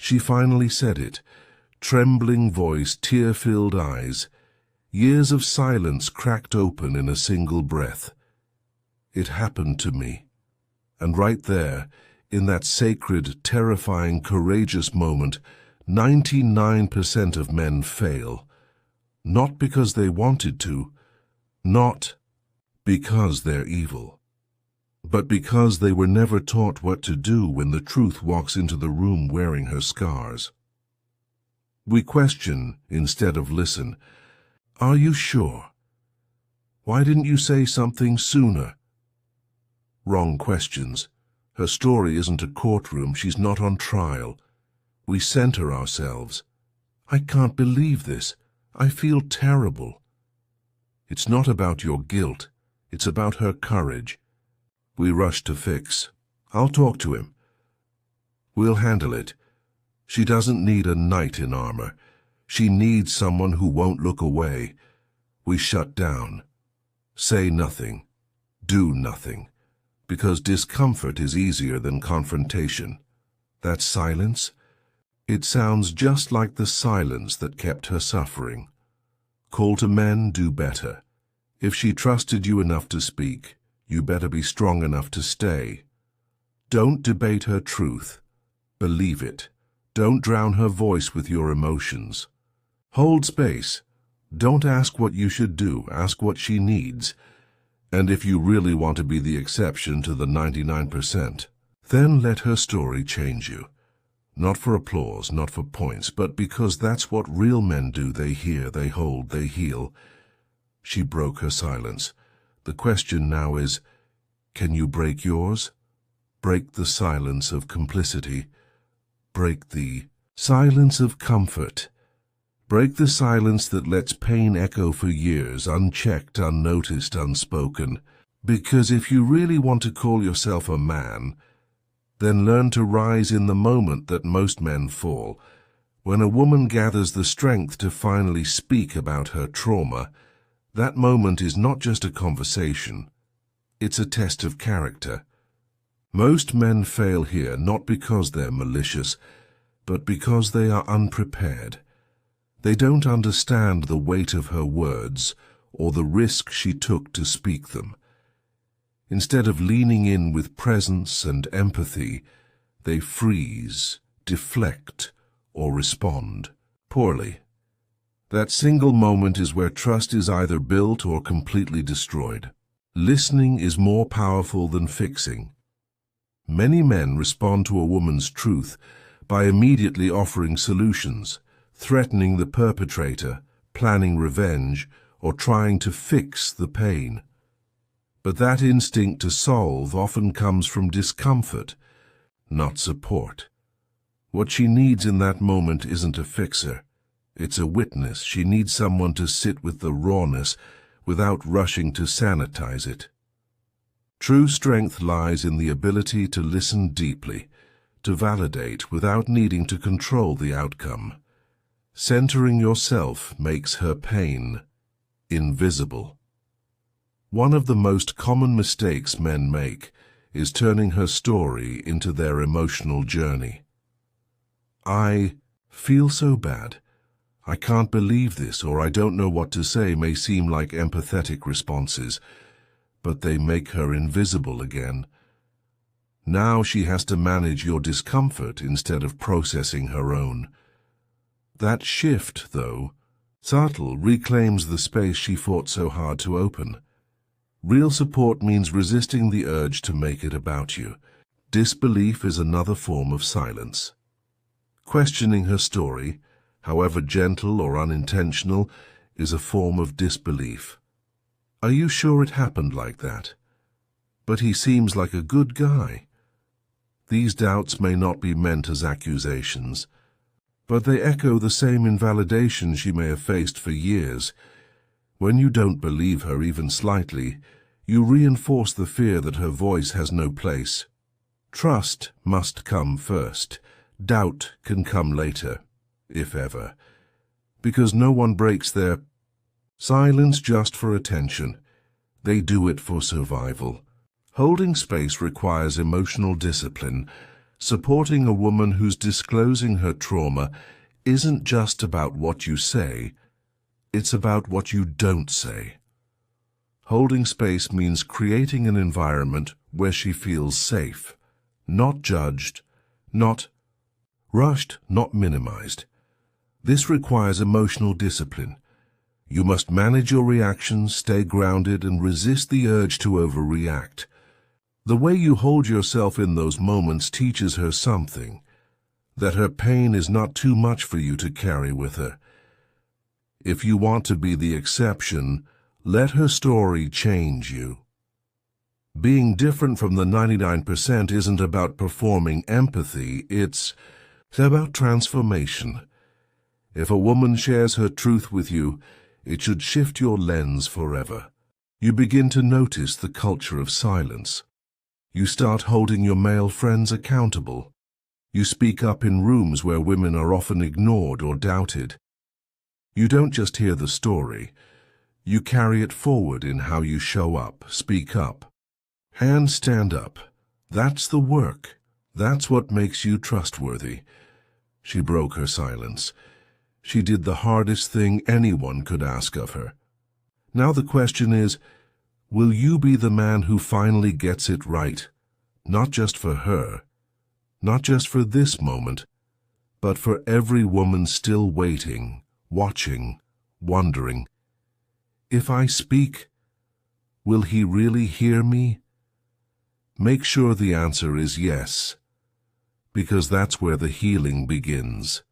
She finally said it, trembling voice, tear-filled eyes. Years of silence cracked open in a single breath. It happened to me. And right there, in that sacred, terrifying, courageous moment, 99% of men fail. Not because they wanted to, not because they're evil, but because they were never taught what to do when the truth walks into the room wearing her scars. We question instead of listen. Are you sure? Why didn't you say something sooner? Wrong questions. Her story isn't a courtroom. She's not on trial. We center ourselves. I can't believe this. I feel terrible. It's not about your guilt. It's about her courage. We rush to fix. I'll talk to him. We'll handle it. She doesn't need a knight in armor. She needs someone who won't look away. We shut down. Say nothing. Do nothing. Because discomfort is easier than confrontation. That silence? It sounds just like the silence that kept her suffering. Call to men, do better. If she trusted you enough to speak, you better be strong enough to stay. Don't debate her truth. Believe it. Don't drown her voice with your emotions. Hold space. Don't ask what you should do. Ask what she needs. And if you really want to be the exception to the 99%, then let her story change you. Not for applause, not for points, but because that's what real men do. They hear, they hold, they heal. She broke her silence. The question now is, can you break yours? Break the silence of complicity. Break the silence of comfort. Break the silence that lets pain echo for years, unchecked, unnoticed, unspoken. Because if you really want to call yourself a man, then learn to rise in the moment that most men fall. When a woman gathers the strength to finally speak about her trauma, that moment is not just a conversation. It's a test of character. Most men fail here not because they're malicious, but because they are unprepared. They don't understand the weight of her words or the risk she took to speak them. Instead of leaning in with presence and empathy, they freeze, deflect, or respond poorly. That single moment is where trust is either built or completely destroyed. Listening is more powerful than fixing. Many men respond to a woman's truth by immediately offering solutions, threatening the perpetrator, planning revenge, or trying to fix the pain. But that instinct to solve often comes from discomfort, not support. What she needs in that moment isn't a fixer. It's a witness. She needs someone to sit with the rawness without rushing to sanitize it. True strength lies in the ability to listen deeply, to validate without needing to control the outcome. Centering yourself makes her pain invisible. One of the most common mistakes men make is turning her story into their emotional journey. I feel so bad. I can't believe this, or I don't know what to say may seem like empathetic responses, but they make her invisible again. Now she has to manage your discomfort instead of processing her own. That shift, though, subtle, reclaims the space she fought so hard to open. Real support means resisting the urge to make it about you. Disbelief is another form of silence. Questioning her story, however gentle or unintentional, is a form of disbelief. Are you sure it happened like that? But he seems like a good guy. These doubts may not be meant as accusations, but they echo the same invalidation she may have faced for years. When you don't believe her even slightly, you reinforce the fear that her voice has no place. Trust must come first. Doubt can come later, if ever, because no one breaks their silence just for attention. They do it for survival. Holding space requires emotional discipline, Supporting a woman who's disclosing her trauma isn't just about what you say, it's about what you don't say. Holding space means creating an environment where she feels safe, not judged, not rushed, not minimized. This requires emotional discipline. You must manage your reactions, stay grounded, and resist the urge to overreact. The way you hold yourself in those moments teaches her something, that her pain is not too much for you to carry with her. If you want to be the exception, let her story change you. Being different from the 99% isn't about performing empathy, it's about transformation. If a woman shares her truth with you, it should shift your lens forever. You begin to notice the culture of silence. You start holding your male friends accountable. You speak up in rooms where women are often ignored or doubted. You don't just hear the story. You carry it forward in how you show up, speak up, and stand up. That's the work. That's what makes you trustworthy. She broke her silence. She did the hardest thing anyone could ask of her. Now the question is, will you be the man who finally gets it right? Not just for her, not just for this moment, but for every woman still waiting, watching, wondering, if I speak, will he really hear me? Make sure the answer is yes, because that's where the healing begins.